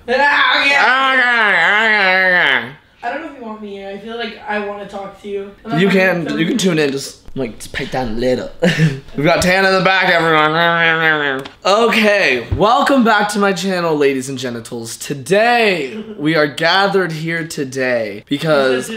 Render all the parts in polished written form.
I don't know if you want me here. I feel like I want to talk to you. You can tune in, just pick down a little. We've got Tana in the back, everyone. Okay, welcome back to my channel, ladies and genitals. Today, we are gathered here today because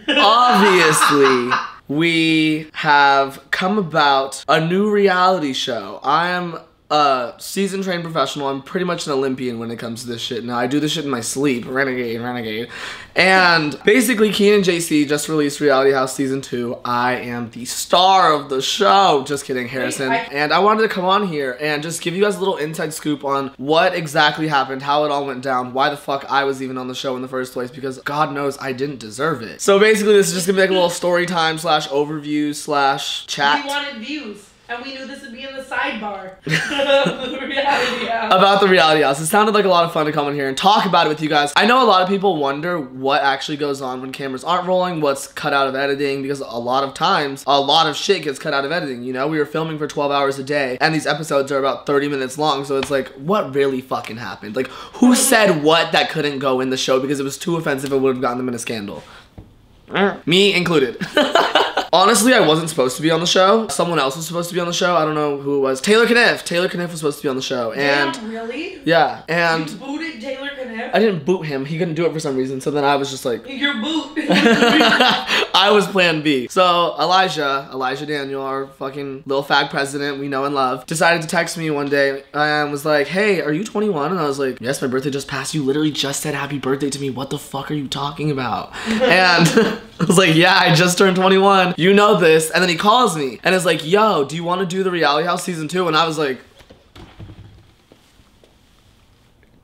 obviously we have come about a new reality show. I am a seasoned trained professional. I'm pretty much an Olympian when it comes to this shit. Now, I do this shit in my sleep. Renegade. And basically, Kian and JC just released Reality House Season 2. I am the star of the show. Just kidding, Harrison. And I wanted to come on here and just give you guys a little inside scoop on what exactly happened, how it all went down, why the fuck I was even on the show in the first place, because God knows I didn't deserve it. So basically, this is just gonna be like a little story time / overview / chat. We wanted views. And we knew this would be in the sidebar. The reality house. About the reality house. It sounded like a lot of fun to come in here and talk about it with you guys. I know a lot of people wonder what actually goes on when cameras aren't rolling, what's cut out of editing, because a lot of times, a lot of shit gets cut out of editing, you know? We were filming for 12 hours a day, and these episodes are about 30 minutes long, so it's like, what really fucking happened? Like, who said what that couldn't go in the show because it was too offensive and would have gotten them in a scandal? Me included. Honestly, I wasn't supposed to be on the show. Someone else was supposed to be on the show. I don't know who it was. Taylor Kniff. Taylor Kniff was supposed to be on the show. And damn, really? Yeah, and you booted Taylor Kniff? I didn't boot him. He couldn't do it for some reason. So then I was just like, your boot. I was plan B. So Elijah Daniel, our fucking little fag president we know and love, decided to text me one day and was like, hey, are you 21? And I was like, yes, my birthday just passed. You literally just said happy birthday to me. What the fuck are you talking about? And I was like, yeah, I just turned 21. You know this. And then he calls me and is like, yo, do you want to do the Reality House Season 2? And I was like,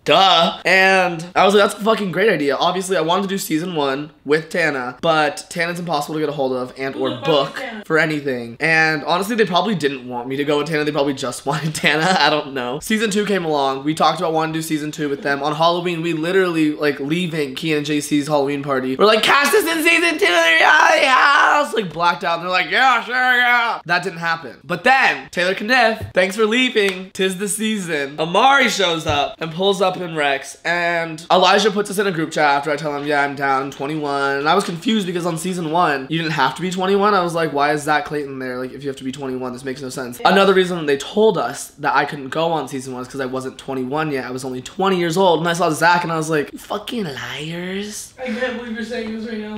duh. And I was like, that's a fucking great idea. Obviously, I wanted to do Season 1 with Tana, but Tana's impossible to get a hold of and or book for anything. And honestly, they probably didn't want me to go with Tana. They probably just wanted Tana. I don't know. Season 2 came along. We talked about wanting to do Season 2 with them. On Halloween, we literally, like, leaving Kian and JC's Halloween party, we're like, cast us in Season 2 of the Reality House! Like, blacked out. And they're like, yeah, sure, yeah. That didn't happen. But then, Taylor Kniff, thanks for leaving. 'Tis the season. Imari shows up and pulls up in Rex, and Elijah puts us in a group chat after I tell him, yeah, I'm down, 21. And I was confused because on Season 1, you didn't have to be 21. I was like, why is Zach Clayton there? Like, if you have to be 21, this makes no sense. Yeah. Another reason they told us that I couldn't go on Season 1 is because I wasn't 21 yet. I was only 20 years old. And I saw Zach and I was like, fucking liars. I can't believe you're saying this right now.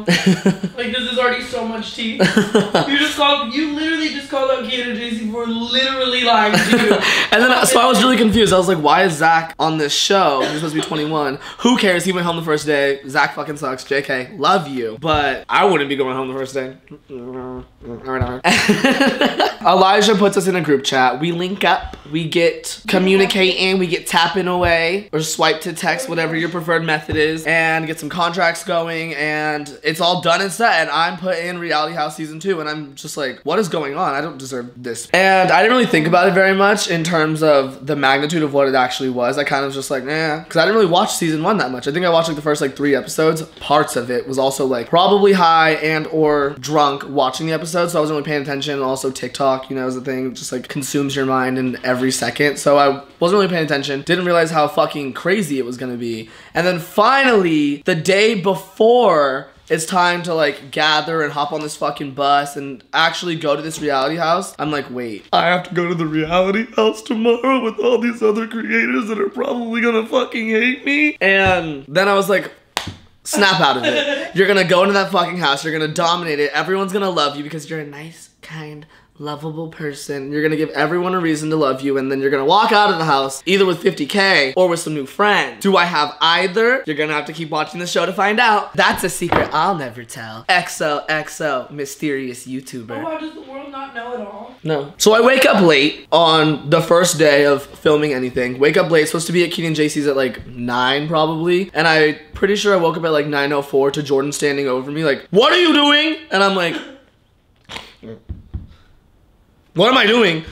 Like, this is already so much tea. You literally just called out Kian and JC for literally lying to you. And then, so I was really confused. I was like, why is Zach on this show? He's supposed to be 21. Who cares? He went home the first day. Zach fucking sucks. JK, love you. But I wouldn't be going home the first day. Elijah puts us in a group chat. We link up. We get communicating. We get tapping away. Or swipe to text, whatever your preferred method is. And get some contracts going. And it's all done and set. And I'm put in Reality House Season 2. And I'm just like, what is going on? I don't deserve this. And I didn't really think about it very much in terms of the magnitude of what it actually was. I kind of just like, nah. Because I didn't really watch Season 1 that much. I think I watched like the first like 3 episodes. Parts of it was also like probably high and or drunk watching the episode. So I wasn't really paying attention. And also TikTok, you know, is the thing. It just like consumes your mind in every second. So I wasn't really paying attention. Didn't realize how fucking crazy it was going to be. And then finally, the day before it's time to like gather and hop on this fucking bus and actually go to this reality house, I'm like, wait, I have to go to the reality house tomorrow with all these other creators that are probably gonna fucking hate me? And then I was like, snap out of it. You're gonna go into that fucking house, you're gonna dominate it, everyone's gonna love you because you're a nice, kind, lovable person. You're gonna give everyone a reason to love you, and then you're gonna walk out of the house either with 50K or with some new friends. Do I have either? You're gonna have to keep watching the show to find out. That's a secret I'll never tell. XOXO, mysterious YouTuber. Oh wow, does the world not know at all? No. So I wake up late on the first day of filming anything. Wake up late, supposed to be at Kian and JC's at like 9 probably. And I'm pretty sure I woke up at like 9:04 to Jordan standing over me like, what are you doing? And I'm like, what am I doing?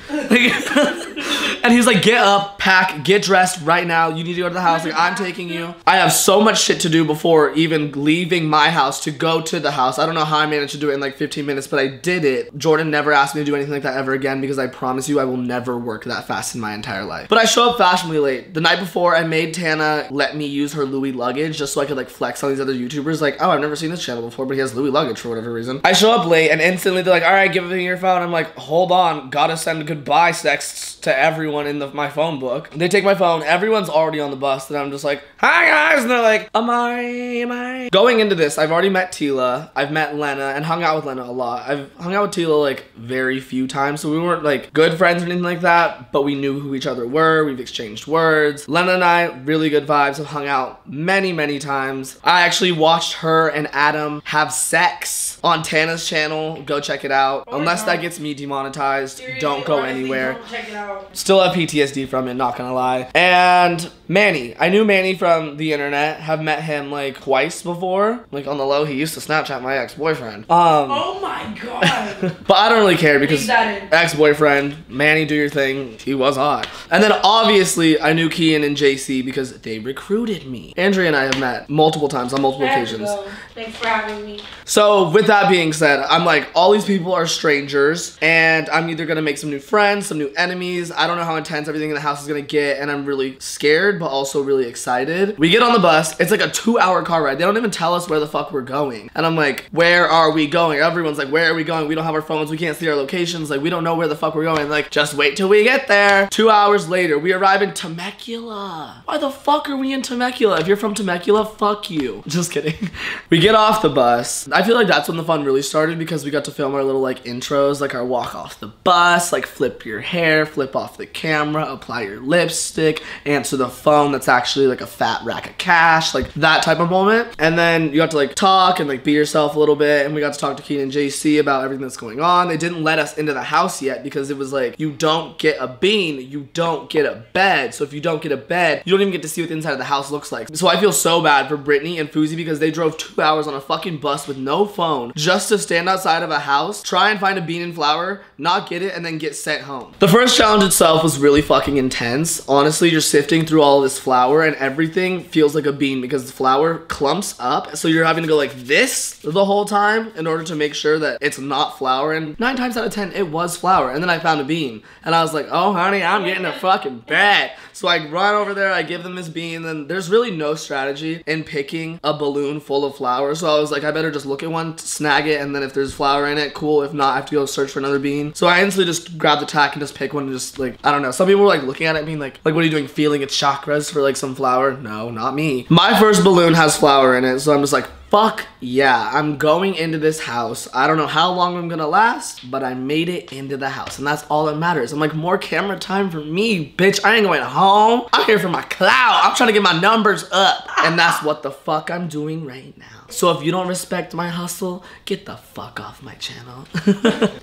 And he's like, get up, pack, get dressed right now. You need to go to the house. Like, I'm taking you. I have so much shit to do before even leaving my house to go to the house. I don't know how I managed to do it in like 15 minutes, but I did it. Jordan never asked me to do anything like that ever again because I promise you I will never work that fast in my entire life. But I show up fashionably late. The night before, I made Tana let me use her Louis luggage just so I could like flex on these other YouTubers. Like, oh, I've never seen this channel before, but he has Louis luggage for whatever reason. I show up late and instantly they're like, all right, give me your phone. I'm like, hold on, gotta send goodbye texts to everyone in my phone book. They take my phone, everyone's already on the bus, and I'm just like, hi guys, and they're like, Imari. Going into this, I've already met Tila, I've met Lena, and hung out with Lena a lot. I've hung out with Tila like very few times, so we weren't like good friends or anything like that, but we knew who each other were, we've exchanged words. Lena and I, really good vibes, have hung out many, many times. I actually watched her and Adam have sex on Tana's channel. Go check it out. Unless that gets me demonetized, don't go anywhere. Don't check it out. Still have PTSD from it, not gonna lie. And Manny. I knew Manny from the internet. Have met him like twice before. Like on the low, he used to Snapchat my ex-boyfriend. Oh my god. But I don't really care because Leave that in. ex-boyfriend, Manny, do your thing. He was hot. And then obviously I knew Kian and JC because they recruited me. Andrea and I have met multiple times on multiple occasions. Thanks for having me. So with that being said, I'm like, all these people are strangers and I'm either gonna make some new friends, some new enemies. I don't know how intense everything in the house is gonna get and I'm really scared but also really excited. We get on the bus, it's like a 2-hour car ride. They don't even tell us where the fuck we're going. And I'm like, where are we going? Everyone's like, where are we going? We don't have our phones, we can't see our locations, like we don't know where the fuck we're going. Like, just wait till we get there. 2 hours later, we arrive in Temecula. Why the fuck are we in Temecula? If you're from Temecula, fuck you. Just kidding. We get off the bus. I feel like that's when the fun really started because we got to film our little like intros, like our walk off the bus, like flip your hair, flip off the camera, apply your lipstick, answer the phone that's actually like a fat rack of cash, like that type of moment. And then you got to like talk and like be yourself a little bit, and we got to talk to Kian and JC about everything that's going on. They didn't let us into the house yet because it was like, you don't get a bean, you don't get a bed. So if you don't get a bed, you don't even get to see what the inside of the house looks like. So I feel so bad for Brittany and Fuzi because they drove 2 hours on a fucking bus with no phone just to stand outside of a house, try and find a bean and flour, not get it, and then get sent home. The first challenge itself was really fucking intense. Honestly, you're sifting through all of this flour and everything feels like a bean because the flour clumps up. So you're having to go like this the whole time in order to make sure that it's not flour. And 9 times out of 10, it was flour. And then I found a bean and I was like, oh honey, I'm getting a fucking bed. So I run over there, I give them this bean, and there's really no strategy in picking a balloon full of flour. So I was like, I better just look at one, snag it, and then if there's flour in it, cool. If not, I have to go search for another bean. So I instantly just grab the tack and just pick one and just like, I don't know. Some people were like looking at it being like, what are you doing, feeling its chakras for like some flour? No, not me. My first balloon has flour in it, so I'm just like, fuck yeah, I'm going into this house. I don't know how long I'm gonna last, but I made it into the house, and that's all that matters. I'm like, more camera time for me, bitch. I ain't going home. I'm here for my clout. I'm trying to get my numbers up, and that's what the fuck I'm doing right now. So if you don't respect my hustle, get the fuck off my channel.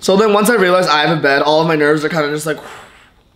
So then once I realized I have a bed, all of my nerves are kind of just like,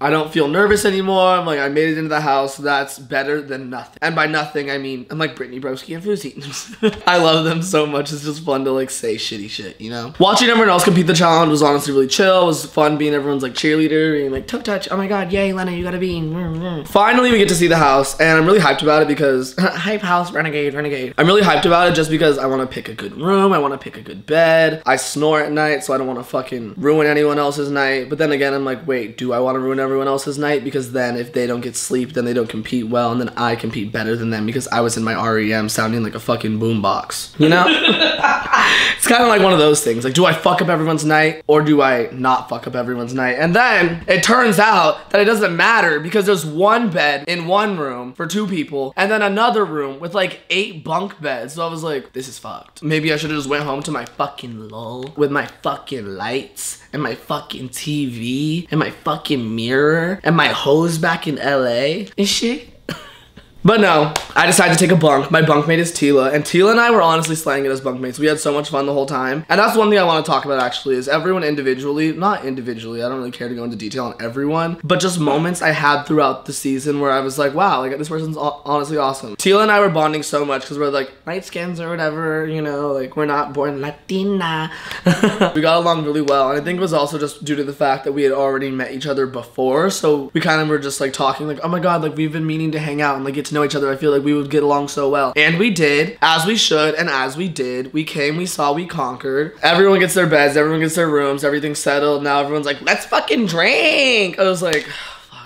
I don't feel nervous anymore. I'm like, I made it into the house. That's better than nothing. And by nothing, I mean, I'm like Brittany, Broski, and Fuzi. I love them so much. It's just fun to like say shitty shit, you know? Watching everyone else compete the challenge was honestly really chill. It was fun being everyone's like cheerleader, being like, toe touch, oh my God, yay, Lena, you got a bean. Finally, we get to see the house, and I'm really hyped about it because, hype house, renegade, renegade. I'm really hyped about it just because I want to pick a good room. I want to pick a good bed. I snore at night, so I don't want to fucking ruin anyone else's night. But then again, I'm like, wait, do I want to ruin everyone else's night? Because then if they don't get sleep, then they don't compete well, and then I compete better than them because I was in my REM sounding like a fucking boombox, you know? It's kind of like one of those things, like, do I fuck up everyone's night or do I not fuck up everyone's night? And then it turns out that it doesn't matter because there's one bed in one room for 2 people and then another room with like 8 bunk beds. So I was like, this is fucked. Maybe I should have just went home to my fucking lull with my fucking lights and my fucking TV and my fucking mirror and my hose back in LA and shit. But no, I decided to take a bunk. My bunkmate is Tila, and Tila and I were honestly slaying it as bunkmates. We had so much fun the whole time. And that's one thing I want to talk about actually, is everyone individually, not individually, I don't really care to go into detail on everyone, but just moments I had throughout the season where I was like, wow, like this person's honestly awesome. Tila and I were bonding so much because we're like light skins or whatever, you know, like we're not born Latina. We got along really well, and I think it was also just due to the fact that we had already met each other before, so we kind of were just like talking like, oh my god, like we've been meaning to hang out and like get to know each other. I feel like we would get along so well. And we did, as we should, and as we did. We came, we saw, we conquered. Everyone gets their beds, everyone gets their rooms, everything's settled. Now everyone's like, let's fucking drink. I was like,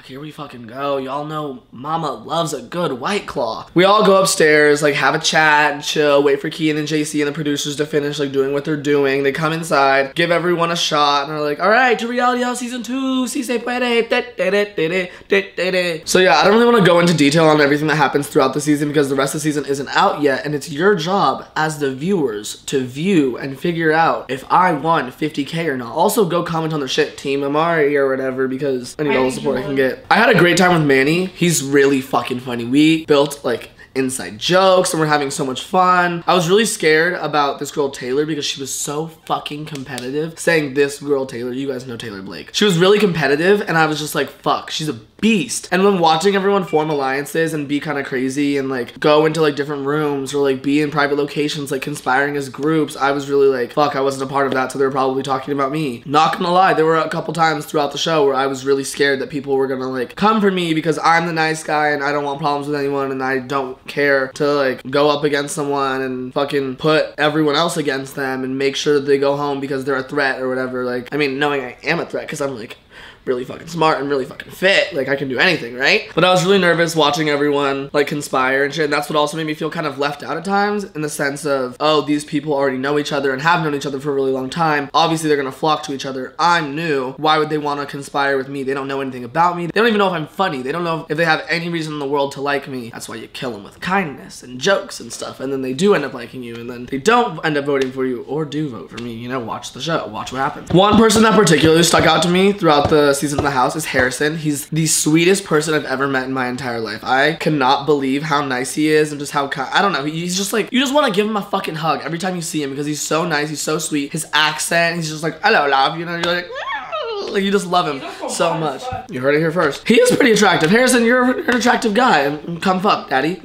here we fucking go. Y'all know mama loves a good White Claw. We all go upstairs, like have a chat and chill, wait for Kian and JC and the producers to finish like doing what they're doing. They come inside, give everyone a shot, and they're like, all right, to Reality House Season 2, si se puede. So yeah, I don't really want to go into detail on everything that happens throughout the season because the rest of the season isn't out yet, and it's your job as the viewers to view and figure out if I won 50K or not. Also go comment on the shit, Team Imari or whatever, because I need all the support I can get. I had a great time with Manny. He's really fucking funny. We built like inside jokes and we're having so much fun. I was really scared about this girl Taylor because she was so fucking competitive. Saying this girl Taylor, you guys know Taylor Blake. She was really competitive and I was just like, fuck, she's a beast. And when watching everyone form alliances and be kind of crazy and like go into like different rooms or like be in private locations like conspiring as groups, I was really like, fuck, I wasn't a part of that, so they were probably talking about me. Not gonna lie, there were a couple times throughout the show where I was really scared that people were gonna like come for me because I'm the nice guy and I don't want problems with anyone and I don't care to like go up against someone and fucking put everyone else against them and make sure that they go home because they're a threat or whatever. Like, I mean, knowing I am a threat because I'm like really fucking smart and really fucking fit, like I can do anything, right? But I was really nervous watching everyone like conspire and shit, and that's what also made me feel kind of left out at times, in the sense of, oh, these people already know each other and have known each other for a really long time. Obviously they're gonna flock to each other. I'm new. Why would they want to conspire with me? They don't know anything about me. They don't even know if I'm funny. They don't know if they have any reason in the world to like me. That's why you kill them with kindness and jokes and stuff, and then they do end up liking you, and then they don't end up voting for you, or do vote for me. You know, watch the show, watch what happens. One person that particularly stuck out to me throughout the season of the house is Harrison. He's the sweetest person I've ever met in my entire life. I cannot believe how nice he is and just how kind. I don't know, he's just like, you just want to give him a fucking hug every time you see him because he's so nice, he's so sweet. His accent, he's just like, hello love, you know, you're like you just love him so much. You heard it here first. He is pretty attractive. Harrison, you're an attractive guy. Come fuck, daddy.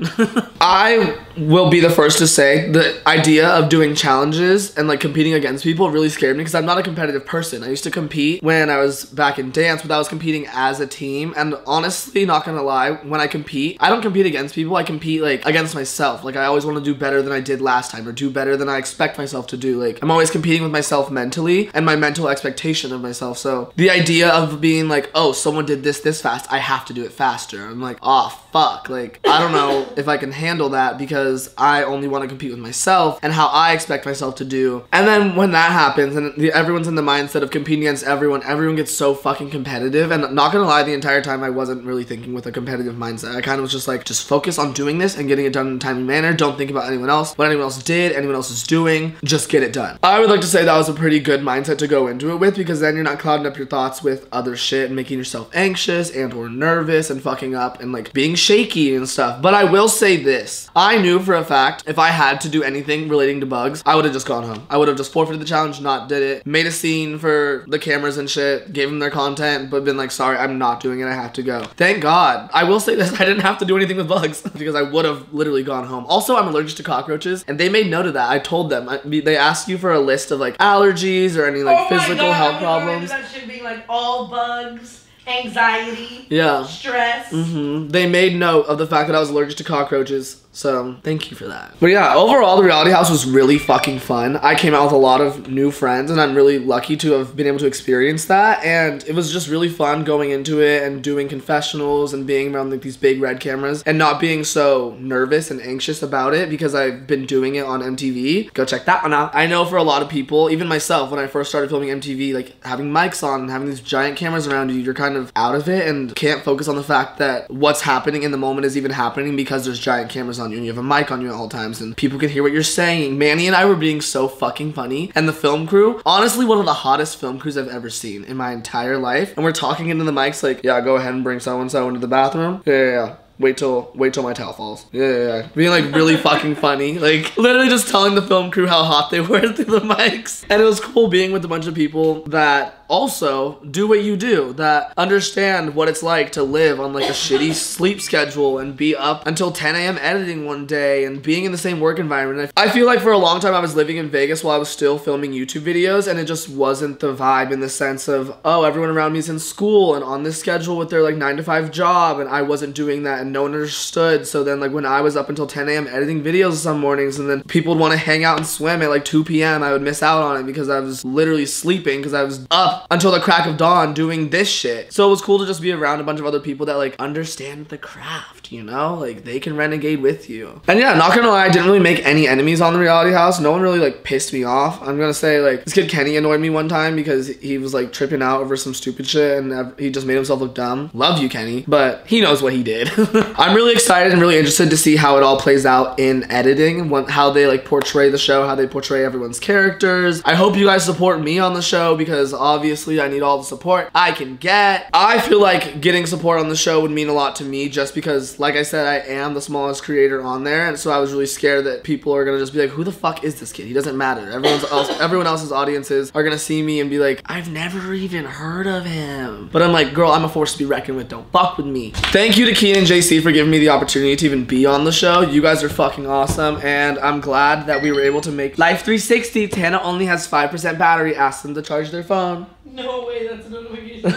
I will be the first to say the idea of doing challenges and like competing against people really scared me because I'm not a competitive person. I used to compete when I was back in dance, but I was competing as a team, and honestly, not gonna lie, when I compete, I don't compete against people, I compete like against myself. Like I always want to do better than I did last time or do better than I expect myself to do. Like I'm always competing with myself mentally and my mental expectation of myself. So the idea of being like, oh, someone did this fast, I have to do it faster. I'm like, oh fuck, like I don't know if I can handle that because I only want to compete with myself and how I expect myself to do. And then when that happens and everyone's in the mindset of competing against everyone gets so fucking competitive. And not gonna lie, the entire time I wasn't really thinking with a competitive mindset. I kind of was just like, just focus on doing this and getting it done in a timely manner. Don't think about anyone else, what anyone else did, anyone else is doing, just get it done. I would like to say that was a pretty good mindset to go into it with, because then you're not clouding up your thoughts with other shit and making yourself anxious and or nervous and fucking up and like being shaky and stuff. But I will say this, I knew for a fact if I had to do anything relating to bugs, I would have just gone home. I would have just forfeited the challenge, not did it, made a scene for the cameras and shit, gave them their content, but been like, sorry, I'm not doing it, I have to go. Thank God. I will say this, I didn't have to do anything with bugs because I would have literally gone home. Also, I'm allergic to cockroaches, and they made note of that. I told them, they asked you for a list of like allergies or any like physical health problems. That should be like all bugs, anxiety, stress. They made note of the fact that I was allergic to cockroaches. So thank you for that. But yeah, overall the reality house was really fucking fun. I came out with a lot of new friends and I'm really lucky to have been able to experience that. And it was just really fun going into it and doing confessionals and being around like these big red cameras and not being so nervous and anxious about it because I've been doing it on MTV. Go check that one out. I know for a lot of people, even myself, when I first started filming MTV, like having mics on and having these giant cameras around you, you're kind of out of it and can't focus on the fact that what's happening in the moment is even happening because there's giant cameras on you and you have a mic on you at all times and people can hear what you're saying. Manny and I were being so fucking funny, and the film crew, honestly one of the hottest film crews I've ever seen in my entire life, and we're talking into the mics like, yeah, go ahead and bring so-and-so into the bathroom. Yeah. Wait till my towel falls. Yeah. Being like really fucking funny. Like literally just telling the film crew how hot they were through the mics. And it was cool being with a bunch of people that also do what you do, that understand what it's like to live on like a shitty sleep schedule and be up until 10 a.m. editing one day and being in the same work environment. I feel like for a long time I was living in Vegas while I was still filming YouTube videos, and it just wasn't the vibe in the sense of, oh, everyone around me is in school and on this schedule with their like 9-to-5 job, and I wasn't doing that and no one understood. So then like when I was up until 10 a.m. editing videos some mornings, and then people would want to hang out and swim at like 2 p.m. I would miss out on it because I was literally sleeping because I was up until the crack of dawn doing this shit. So it was cool to just be around a bunch of other people that like understand the craft, you know? Like they can renegade with you. And yeah, not gonna lie, I didn't really make any enemies on the reality house. No one really like pissed me off. I'm gonna say like this kid Kenny annoyed me one time because he was like tripping out over some stupid shit and he just made himself look dumb. Love you, Kenny, but he knows what he did. I'm really excited and really interested to see how it all plays out in editing, how they like portray the show, how they portray everyone's characters. I hope you guys support me on the show because obviously I need all the support I can get. I feel like getting support on the show would mean a lot to me just because, like I said, I am the smallest creator on there, and so I was really scared that people are gonna just be like, who the fuck is this kid? He doesn't matter. Everyone else's audiences are gonna see me and be like, I've never even heard of him. But I'm like, girl, I'm a force to be reckoned with. Don't fuck with me. Thank you to Kian and JC for giving me the opportunity to even be on the show. You guys are fucking awesome, and I'm glad that we were able to make Life 360. Tana only has 5% battery. Ask them to charge their phone. No way, that's a notification.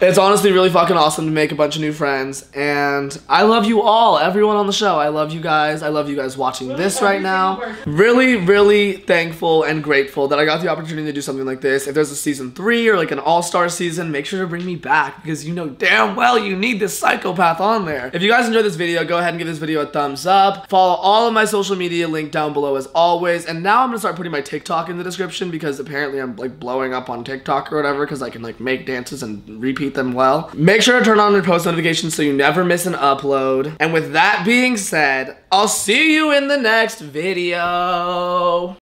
It's honestly really fucking awesome to make a bunch of new friends, and I love you all, everyone on the show. I love you guys. I love you guys watching this right now. Really thankful and grateful that I got the opportunity to do something like this. If there's a season 3 or like an all-star season, make sure to bring me back because you know damn well you need this psychopath on there. If you guys enjoyed this video, go ahead and give this video a thumbs up. Follow all of my social media linked down below as always, and now I'm gonna start putting my TikTok in the description because apparently I'm like blowing up on TikTok or whatever because I can like make dances and repeat them well. Make sure to turn on your post notifications so you never miss an upload. And with that being said, I'll see you in the next video.